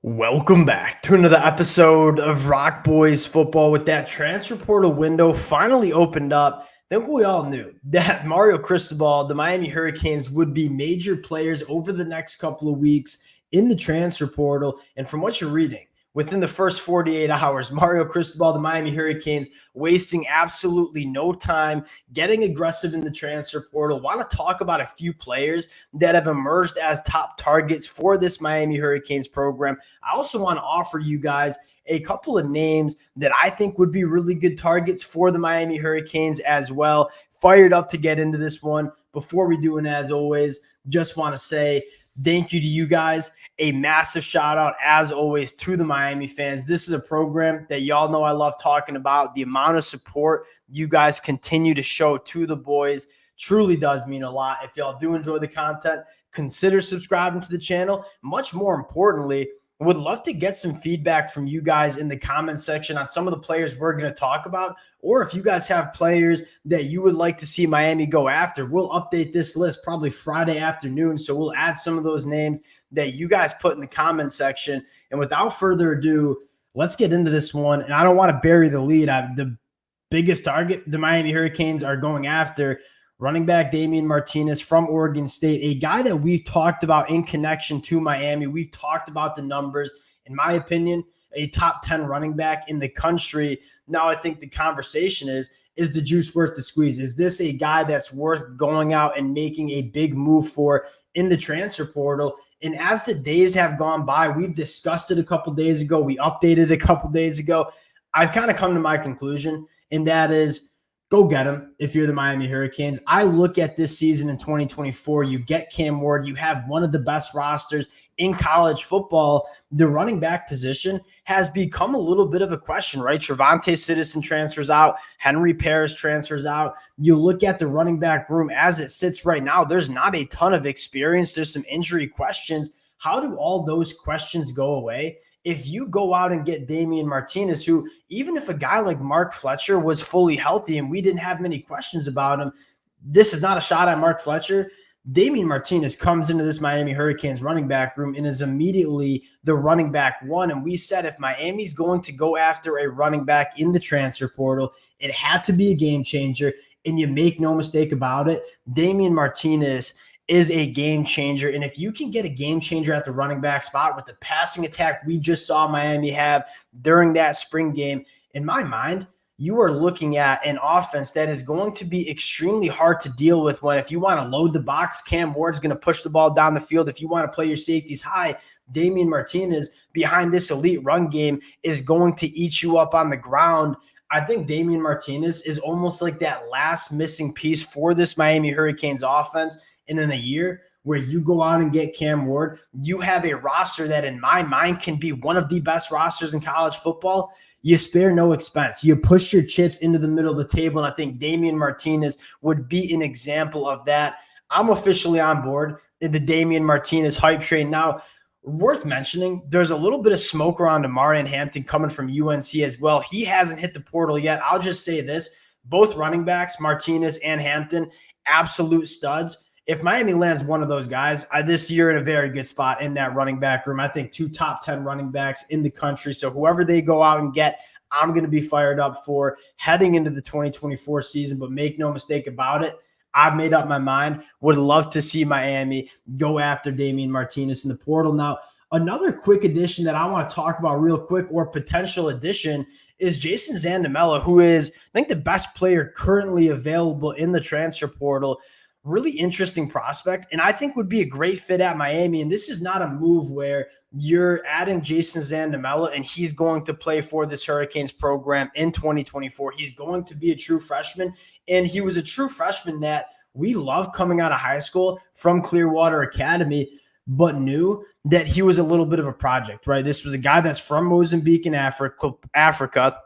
Welcome back to another episode of Rock Boys Football. With that transfer portal window finally opened up, I think we all knew that Mario Cristobal, the Miami Hurricanes, would be major players over the next couple of weeks in the transfer portal. And from what you're reading, within the first 48 hours, Mario Cristobal, the Miami Hurricanes, wasting absolutely no time, getting aggressive in the transfer portal. Want to talk about a few players that have emerged as top targets for this Miami Hurricanes program. I also want to offer you guys a couple of names that I think would be really good targets for the Miami Hurricanes as well. Fired up to get into this one. Before we do, and as always, just want to say thank you to you guys. A massive shout out, as always, to the Miami fans. This is a program that y'all know I love talking about. The amount of support you guys continue to show to the boys truly does mean a lot. If y'all do enjoy the content, consider subscribing to the channel. Much more importantly, would love to get some feedback from you guys in the comment section on some of the players we're going to talk about, or if you guys have players that you would like to see Miami go after. We'll update this list probably Friday afternoon, so we'll add some of those names that you guys put in the comment section. And without further ado, let's get into this one. And I don't want to bury the lead. The biggest target the Miami Hurricanes are going after, running back Damien Martinez from Oregon State, a guy that we've talked about in connection to Miami. We've talked about the numbers. In my opinion, a top 10 running back in the country. Now I think the conversation is the juice worth the squeeze? Is this a guy that's worth going out and making a big move for in the transfer portal? And as the days have gone by, we've discussed it a couple days ago. We updated a couple days ago. I've kind of come to my conclusion, and that is, go get him if you're the Miami Hurricanes. I look at this season in 2024, you get Cam Ward, you have one of the best rosters in college football. The running back position has become a little bit of a question, right? Trevante Citizen transfers out. Henry Paris transfers out. You look at the running back room as it sits right now, there's not a ton of experience. There's some injury questions. How do all those questions go away if you go out and get Damien Martinez, who, even if a guy like Mark Fletcher was fully healthy and we didn't have many questions about him, this is not a shot at Mark Fletcher. Damien Martinez comes into this Miami Hurricanes running back room and is immediately the running back one. And we said if Miami's going to go after a running back in the transfer portal, it had to be a game changer. And you make no mistake about it, Damien Martinez is a game changer. And if you can get a game changer at the running back spot with the passing attack we just saw Miami have during that spring game, in my mind, you are looking at an offense that is going to be extremely hard to deal with when, if you want to load the box, Cam Ward's going to push the ball down the field. If you want to play your safeties high, Damien Martinez behind this elite run game is going to eat you up on the ground. I think Damien Martinez is almost like that last missing piece for this Miami Hurricanes offense. And in a year where you go out and get Cam Ward, you have a roster that in my mind can be one of the best rosters in college football. You spare no expense. You push your chips into the middle of the table, and I think Damien Martinez would be an example of that. I'm officially on board in the Damien Martinez hype train. Now, worth mentioning, there's a little bit of smoke around Amarian Hampton coming from UNC as well. He hasn't hit the portal yet. I'll just say this. Both running backs, Martinez and Hampton, absolute studs. If Miami lands one of those guys, this year in a very good spot in that running back room. I think 2 top 10 running backs in the country. So whoever they go out and get, I'm going to be fired up for heading into the 2024 season. But make no mistake about it, I've made up my mind. Would love to see Miami go after Damien Martinez in the portal. Now, another quick addition that I want to talk about real quick, or potential addition, is Jason Zandel, who is, I think, the best player currently available in the transfer portal. Really interesting prospect, and I think would be a great fit at Miami. And this is not a move where you're adding Jason Zandel and he's going to play for this Hurricanes program in 2024. He's going to be a true freshman, and he was a true freshman that we love coming out of high school from Clearwater Academy, but knew that he was a little bit of a project, right? This was a guy that's from Mozambique in Africa,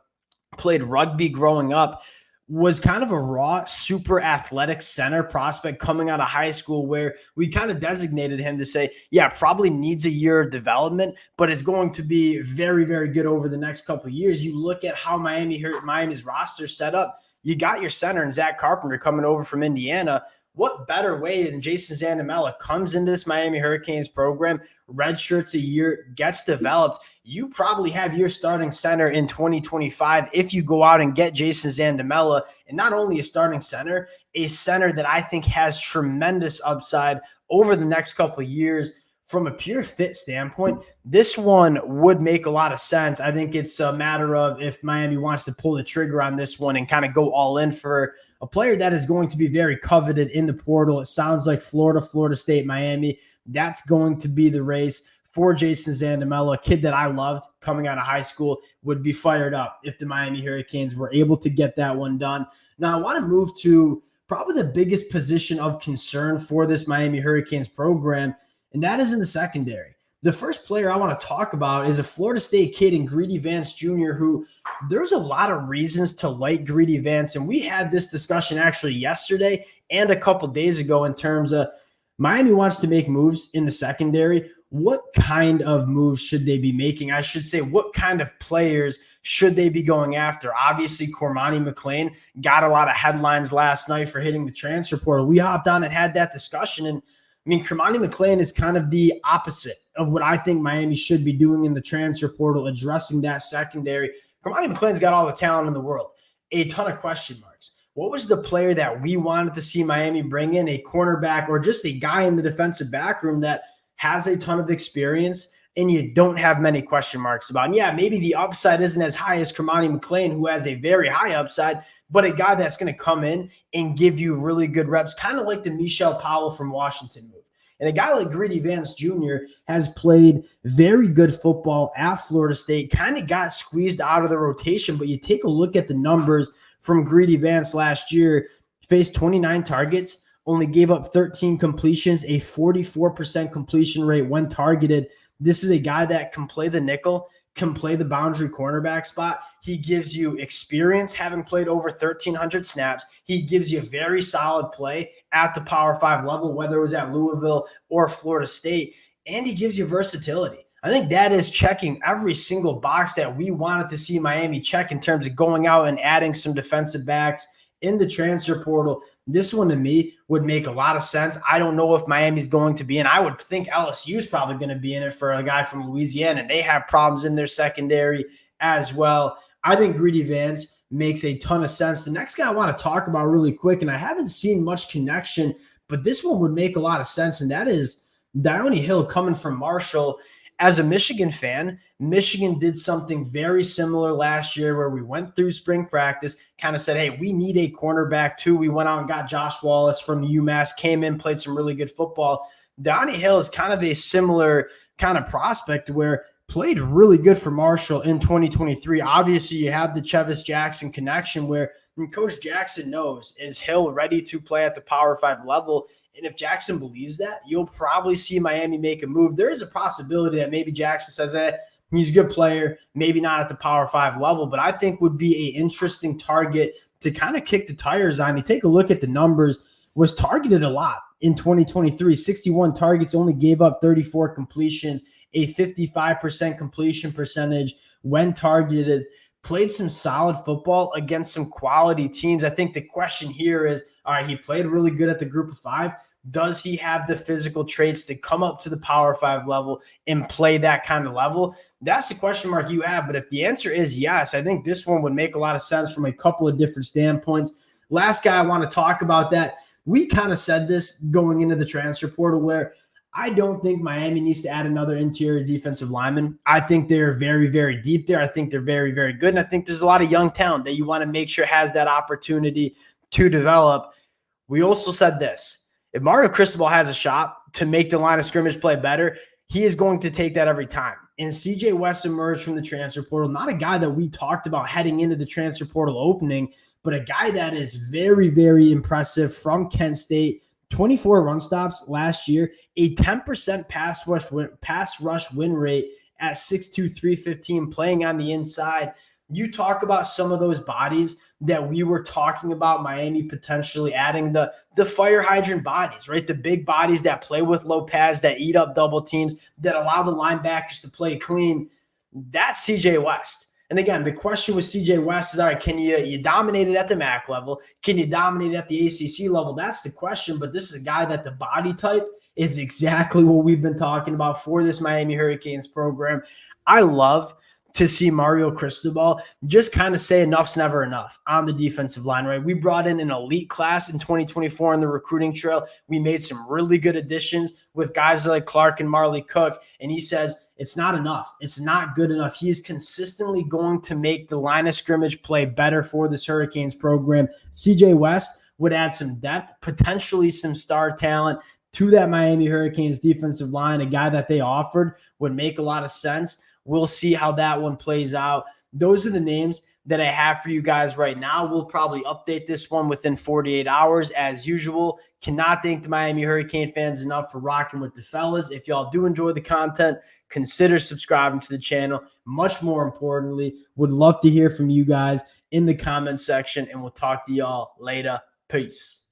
played rugby growing up, was kind of a raw, super athletic center prospect coming out of high school, where we kind of designated him to say, yeah, probably needs a year of development, but is going to be very, very good over the next couple of years. You look at how Miami's roster set up. You got your center and Zach Carpenter coming over from Indiana. what better way than Jason Zandel comes into this Miami Hurricanes program, redshirts a year, gets developed. You probably have your starting center in 2025 if you go out and get Jason Zandel, and not only a starting center, a center that I think has tremendous upside over the next couple of years. From a pure fit standpoint, this one would make a lot of sense. I think it's a matter of if Miami wants to pull the trigger on this one and kind of go all in for a player that is going to be very coveted in the portal. It sounds like Florida, Florida State, Miami. That's going to be the race for Jason Zandel, a kid that I loved coming out of high school, would be fired up if the Miami Hurricanes were able to get that one done. Now, I want to move to probably the biggest position of concern for this Miami Hurricanes program, and that is in the secondary. The first player I want to talk about is a Florida State kid in Greedy Vance Jr., who there's a lot of reasons to like Greedy Vance. And we had this discussion actually yesterday and a couple days ago in terms of Miami wants to make moves in the secondary. What kind of moves should they be making? I should say, what kind of players should they be going after? Obviously, Cormani McClain got a lot of headlines last night for hitting the transfer portal. We hopped on and had that discussion, and I mean, Cormani McClain is kind of the opposite of what I think Miami should be doing in the transfer portal, addressing that secondary. Cormani McClain's got all the talent in the world, a ton of question marks. What was the player that we wanted to see Miami bring in, a cornerback or just a guy in the defensive back room that has a ton of experience and you don't have many question marks about? And yeah, maybe the upside isn't as high as Cormani McClain, who has a very high upside, but a guy that's going to come in and give you really good reps, kind of like the Michelle Powell from Washington move. And a guy like Greedy Vance Jr. has played very good football at Florida State, kind of got squeezed out of the rotation, but you take a look at the numbers from Greedy Vance last year, faced 29 targets, only gave up 13 completions, a 44% completion rate when targeted. This is a guy that can play the nickel, can play the boundary cornerback spot. He gives you experience, having played over 1,300 snaps. He gives you very solid play at the Power 5 level, whether it was at Louisville or Florida State, and he gives you versatility. I think that is checking every single box that we wanted to see Miami check in terms of going out and adding some defensive backs in the transfer portal. This one to me would make a lot of sense. I don't know if Miami's going to be in. I would think LSU's probably going to be in it for a guy from Louisiana, and they have problems in their secondary as well. I think Greedy Vance makes a ton of sense. The next guy I want to talk about really quick, and I haven't seen much connection, but this one would make a lot of sense, and that is Dion Hill coming from Marshall. As a Michigan fan, Michigan did something very similar last year where we went through spring practice, kind of said, hey, we need a cornerback too. We went out and got Josh Wallace from UMass, came in, played some really good football. Dion Hill is kind of a similar kind of prospect where played really good for Marshall in 2023. Obviously, you have the Chevis Jackson connection where Coach Jackson knows, is Hill ready to play at the Power 5 level? And if Jackson believes that, you'll probably see Miami make a move. There is a possibility that maybe Jackson says that he's a good player, maybe not at the Power 5 level, but I think would be an interesting target to kind of kick the tires on. You take a look at the numbers, was targeted a lot in 2023, 61 targets, only gave up 34 completions, a 55% completion percentage when targeted, played some solid football against some quality teams. I think the question here is, all right, he played really good at the group of 5. Does he have the physical traits to come up to the Power 5 level and play that kind of level? That's the question mark you have. But if the answer is yes, I think this one would make a lot of sense from a couple of different standpoints. Last guy I want to talk about that, we kind of said this going into the transfer portal where I don't think Miami needs to add another interior defensive lineman. I think they're very, very deep there. I think they're very, very good. And I think there's a lot of young talent that you want to make sure has that opportunity to develop. We also said this. If Mario Cristobal has a shot to make the line of scrimmage play better, he is going to take that every time. And CJ West emerged from the transfer portal, not a guy that we talked about heading into the transfer portal opening, but a guy that is very, very impressive from Kent State. 24 run stops last year, a 10% pass rush win rate at 6'2", 315, playing on the inside. You talk about some of those bodies that we were talking about Miami potentially adding, the fire hydrant bodies, right? The big bodies that play with low pads, that eat up double teams, that allow the linebackers to play clean. That's CJ West. And again, the question with CJ West is, all right, can you dominate it at the MAC level? Can you dominate it at the ACC level? That's the question. But this is a guy that the body type is exactly what we've been talking about for this Miami Hurricanes program. I love to see Mario Cristobal just kind of say enough's never enough on the defensive line, right? We brought in an elite class in 2024 on the recruiting trail. We made some really good additions with guys like Clark and Marley Cook. And he says, it's not enough. It's not good enough. He is consistently going to make the line of scrimmage play better for this Hurricanes program. CJ West would add some depth, potentially some star talent to that Miami Hurricanes defensive line. A guy that they offered would make a lot of sense. We'll see how that one plays out. Those are the names that I have for you guys right now. We'll probably update this one within 48 hours as usual. Cannot thank the Miami Hurricane fans enough for rocking with the fellas. If y'all do enjoy the content, consider subscribing to the channel. Much more importantly, would love to hear from you guys in the comment section, and we'll talk to y'all later. Peace.